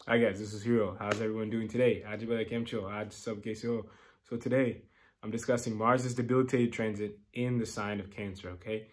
Hi guys, this is Hiro. How's everyone doing today? So today, I'm discussing Mars' debilitated transit in the sign of Cancer, okay?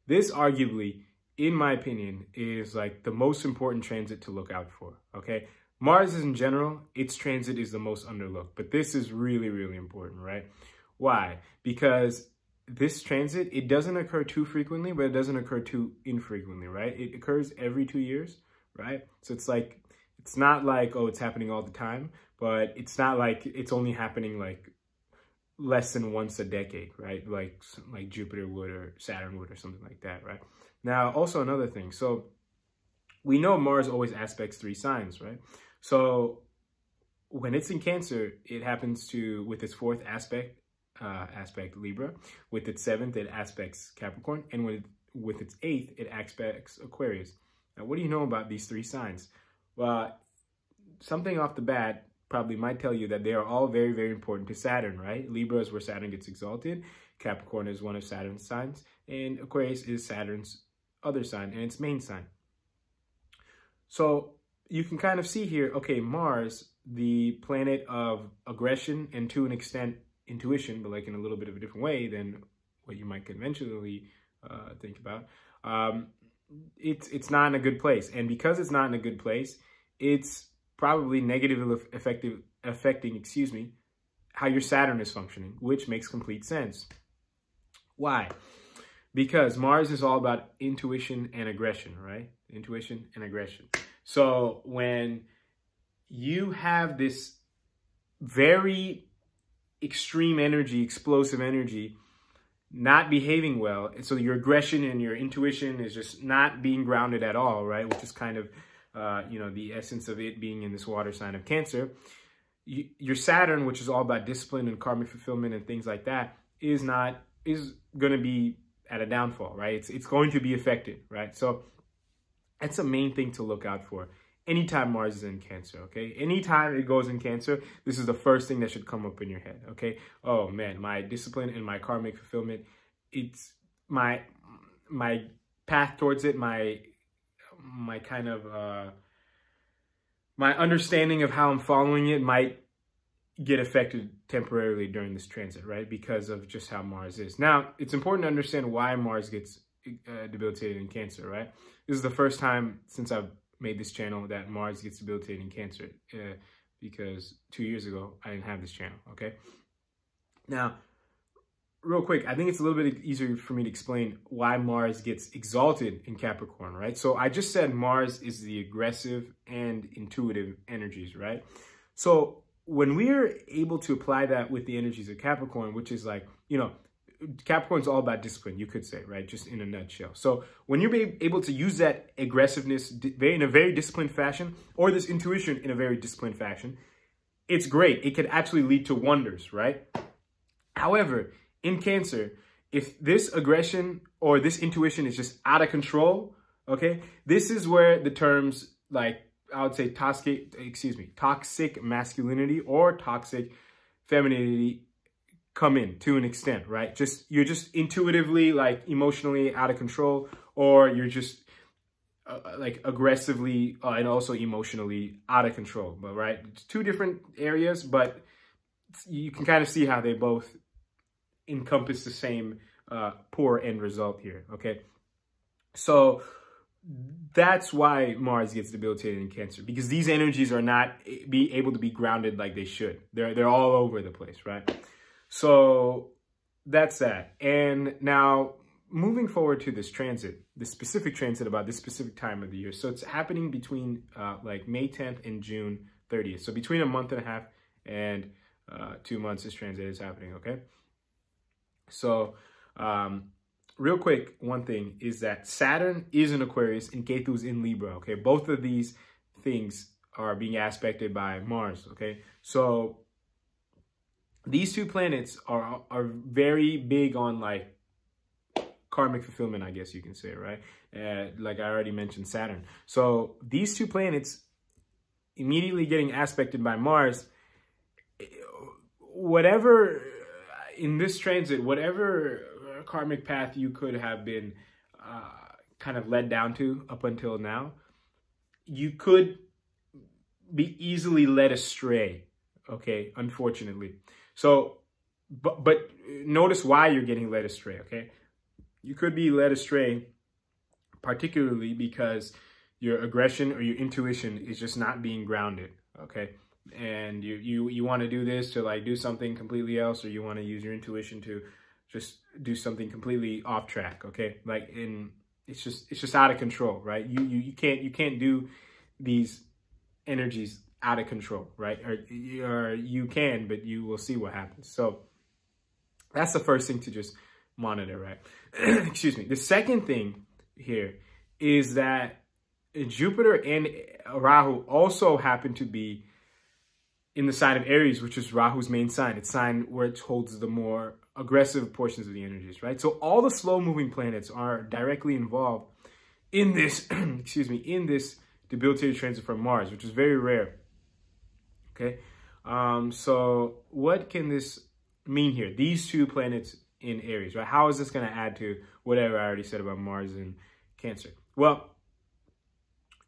This arguably, in my opinion, is like the most important transit to look out for, okay? Mars in general, its transit is the most underlooked, but this is really, really important, right? Why? Because this transit, it doesn't occur too frequently, but it doesn't occur too infrequently, right? It occurs every 2 years, right? So it's not like, oh, it's happening all the time, but it's not like it's only happening like less than once a decade, right? Like Jupiter would or Saturn would or something like that, right? Now, also another thing. So we know Mars always aspects 3 signs, right? So when it's in Cancer, it happens to, with its 4th aspect Libra, with its 7th, it aspects Capricorn, and with its 8th, it aspects Aquarius. Now, what do you know about these 3 signs? Well, something off the bat probably might tell you that they are all very, very important to Saturn, right? Libra is where Saturn gets exalted. Capricorn is one of Saturn's signs. And Aquarius is Saturn's other sign and its main sign. So you can kind of see here, okay, Mars, the planet of aggression and to an extent intuition, but like in a little bit of a different way than what you might conventionally think about. It's not in a good place. And because it's not in a good place, it's probably negatively affecting, how your Saturn is functioning, which makes complete sense. Why? Because Mars is all about intuition and aggression, right? Intuition and aggression. So when you have this very extreme energy, explosive energy, not behaving well, so your aggression and your intuition is just not being grounded at all, right? Which is kind of, the essence of it being in this water sign of Cancer. Your Saturn, which is all about discipline and karmic fulfillment and things like that, is going to be at a downfall, right? It's going to be affected, right? So that's the main thing to look out for. Anytime Mars is in Cancer, okay? Anytime it goes in Cancer, this is the first thing that should come up in your head, okay? Oh man, my discipline and my karmic fulfillment, it's my path towards it, my kind of, my understanding of how I'm following it might get affected temporarily during this transit, right? Because of just how Mars is. Now, it's important to understand why Mars gets debilitated in Cancer, right? This is the first time since I've made this channel that Mars gets debilitated in Cancer, because 2 years ago, I didn't have this channel, okay? Now, real quick, I think it's a little bit easier for me to explain why Mars gets exalted in Capricorn, right? So I just said Mars is the aggressive and intuitive energies, right? So when we're able to apply that with the energies of Capricorn, which is like, Capricorn's all about discipline, you could say, right? Just in a nutshell. So when you're able to use that aggressiveness in a very disciplined fashion, or this intuition in a very disciplined fashion, it's great. It could actually lead to wonders, right? However, in Cancer, if this aggression or this intuition is just out of control, okay, this is where the terms like, I would say toxic masculinity or toxic femininity come in to an extent, right? You're just intuitively, like emotionally out of control, or you're just like aggressively and also emotionally out of control, but right? It's 2 different areas, but you can kind of see how they both encompass the same poor end result here, okay? So that's why Mars gets debilitated in Cancer, because these energies are not able to be grounded like they should. They're all over the place, right? So that's that. And now moving forward to this transit, this specific transit about this specific time of the year. So it's happening between like May 10th and June 30th. So between a month and a half and 2 months, this transit is happening, okay? So real quick, one thing is that Saturn is in Aquarius and Ketu is in Libra, okay? Both of these things are being aspected by Mars, okay? So these 2 planets are very big on like karmic fulfillment, I guess you can say, right? Like I already mentioned Saturn. So these 2 planets immediately getting aspected by Mars, whatever in this transit, whatever karmic path you could have been kind of led down to up until now, you could be easily led astray, okay, unfortunately. So, but notice why you're getting led astray, okay? You could be led astray particularly because your aggression or your intuition is just not being grounded, okay? And you want to do this to like do something completely else, or you want to use your intuition to just do something completely off track, okay? Like it's just out of control, right? You can't do these energies out of control, right? Or you can, but you will see what happens. So that's the first thing to just monitor, right? Excuse me. The second thing here is that Jupiter and Rahu also happen to be in the sign of Aries, which is Rahu's main sign. It's sign where it holds the more aggressive portions of the energies, right? So all the slow-moving planets are directly involved in this, excuse me, in this debilitated transit from Mars, which is very rare. Okay, so what can this mean here? These two planets in Aries, right? How is this going to add to whatever I already said about Mars and Cancer? Well,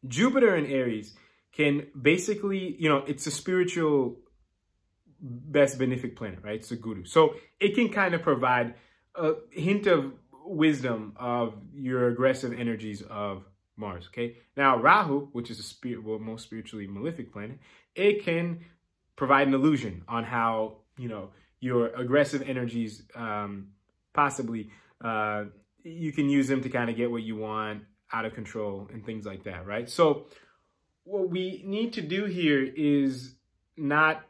Jupiter in Aries can basically, you know, it's a spiritual best benefic planet, right? It's a guru. So it can kind of provide a hint of wisdom of your aggressive energies of Mars, okay? Now, Rahu, which is a most spiritually malefic planet, it can provide an illusion on how, you know, your aggressive energies, possibly, you can use them to kind of get what you want out of control and things like that, right? So what we need to do here is not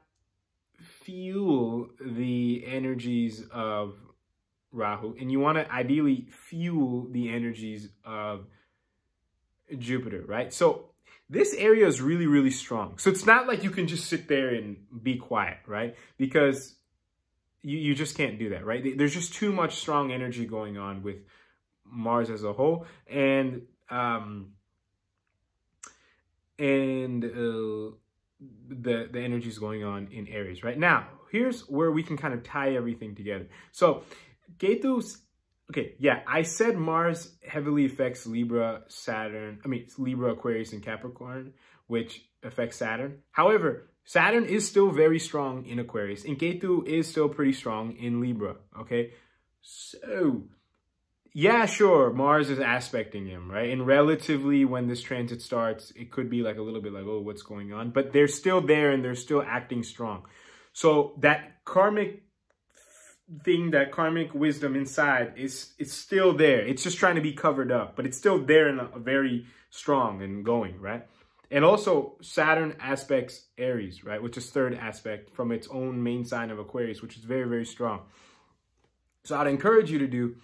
fuel the energies of Rahu, and you want to ideally fuel the energies of Jupiter, right? So this area is really, really strong. So it's not like you can just sit there and be quiet, right? Because you just can't do that, right? There's just too much strong energy going on with Mars as a whole, and the energies going on in Aries, right? Now, here's where we can kind of tie everything together. So Ketu's, okay, yeah, I said Mars heavily affects Libra, Libra, Aquarius, and Capricorn, which affects Saturn. However, Saturn is still very strong in Aquarius, and Ketu is still pretty strong in Libra, okay? So, yeah, sure, Mars is aspecting him, right? And relatively, when this transit starts, it could be like a little bit like, oh, what's going on? But they're still there, and they're still acting strong. So that karmic thing, that karmic wisdom inside is still there. It's just trying to be covered up, but it's still there and very strong and going, right? And also Saturn aspects Aries, right? Which is third aspect from its own main sign of Aquarius, which is very, very strong. So I'd encourage you to do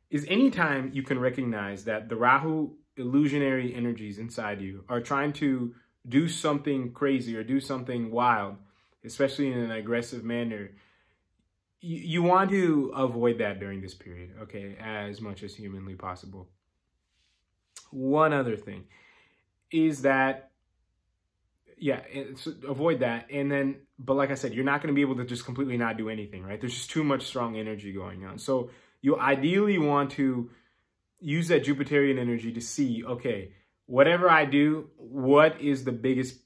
is anytime you can recognize that the Rahu illusionary energies inside you are trying to do something crazy or do something wild, especially in an aggressive manner, you want to avoid that during this period, okay, as much as humanly possible. One other thing is that, yeah, avoid that. And then, but like I said, you're not going to be able to just completely not do anything, right? There's just too much strong energy going on. So you ideally want to use that Jupiterian energy to see, okay, whatever I do, what is the biggest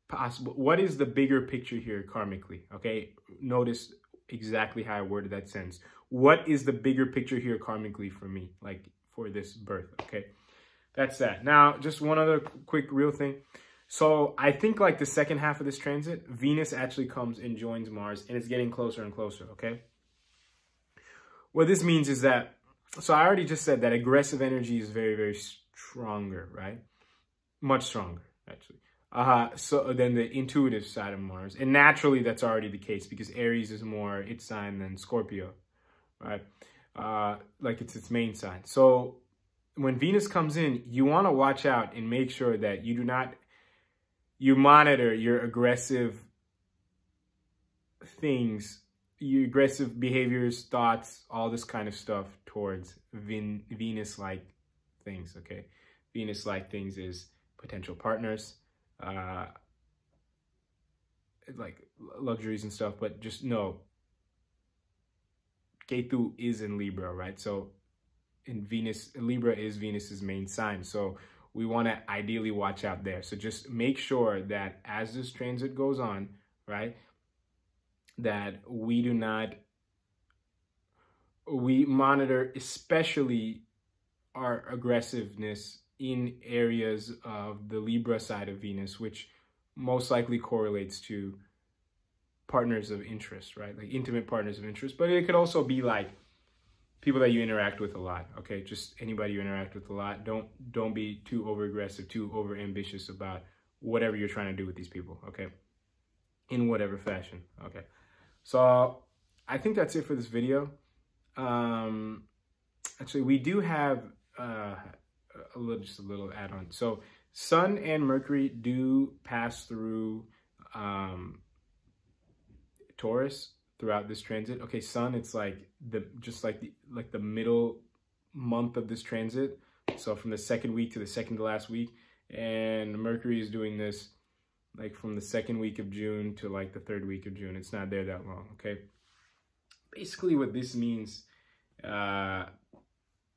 possible, what is the bigger picture here karmically, okay? Notice exactly how I worded that sentence. What is the bigger picture here karmically for me, like for this birth, okay? That's that. Now, just one other quick real thing. So I think like the second half of this transit, Venus actually comes and joins Mars, and it's getting closer and closer, okay? What this means is that, so I already just said that aggressive energy is very, very stronger, right? Much stronger, actually. So then the intuitive side of Mars. And naturally, that's already the case because Aries is more its sign than Scorpio, right? Like it's its main sign. So when Venus comes in, you want to watch out and make sure that you do not, you monitor your aggressive things, your aggressive behaviors, thoughts, all this kind of stuff towards Venus-like things, okay? Venus-like things is potential partners, like luxuries and stuff, but just know, Ketu is in Libra, right? So in Venus, Libra is Venus's main sign. So we want to ideally watch out there. So just make sure that as this transit goes on, right, that we monitor especially our aggressiveness in areas of the Libra side of Venus, which most likely correlates to partners of interest, right? Like intimate partners of interest, but it could also be like people that you interact with a lot, okay? Just anybody you interact with a lot. Don't be too over aggressive, too over ambitious about whatever you're trying to do with these people, okay? In whatever fashion, okay? So I think that's it for this video. Actually, we do have just a little add-on. So Sun and Mercury do pass through Taurus throughout this transit. Okay, Sun, it's like the middle month of this transit. So from the second week to the second to last week, and Mercury is doing this like from the second week of June to like the third week of June. It's not there that long, okay? Basically what this means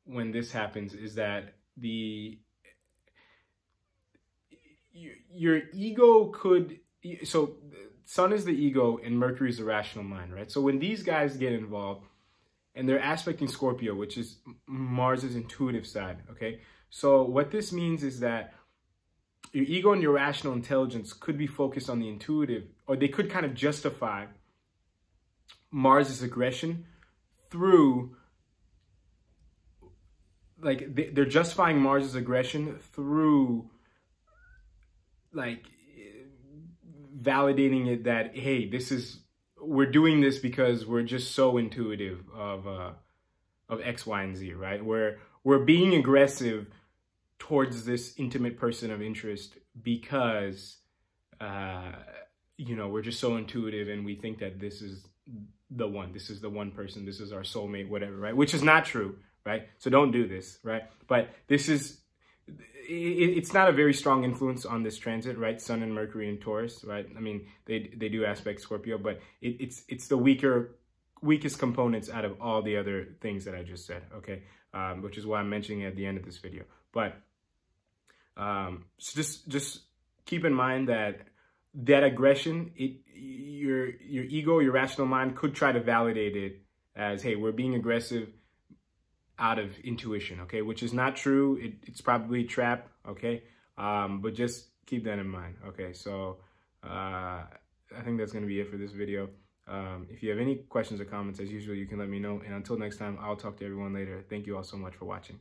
when this happens is that your ego could, so Sun is the ego and Mercury is the rational mind, right? So when these guys get involved and they're aspecting Scorpio, which is Mars's intuitive side, okay? So what this means is that your ego and your rational intelligence could be focused on the intuitive, or they could kind of justify Mars's aggression through, like, they're justifying Mars's aggression through, like, validating it that, hey, we're doing this because we're just so intuitive of X, Y, and Z, right? We're being aggressive towards this intimate person of interest because, you know, we're just so intuitive and we think that this is the one person, this is our soulmate, whatever, right? Which is not true, right? So don't do this, right? But this is, it's not a very strong influence on this transit, right? Sun and Mercury in Taurus, right? I mean, they do aspect Scorpio, but it's the weakest components out of all the other things that I just said, okay? Which is why I'm mentioning it at the end of this video. But so just keep in mind that aggression, your ego, your rational mind could try to validate it as, hey, we're being aggressive out of intuition, okay? Which is not true. It's probably a trap, okay? But just keep that in mind, okay? So I think that's going to be it for this video. If you have any questions or comments, as usual, you can let me know. And until next time, I'll talk to everyone later. Thank you all so much for watching.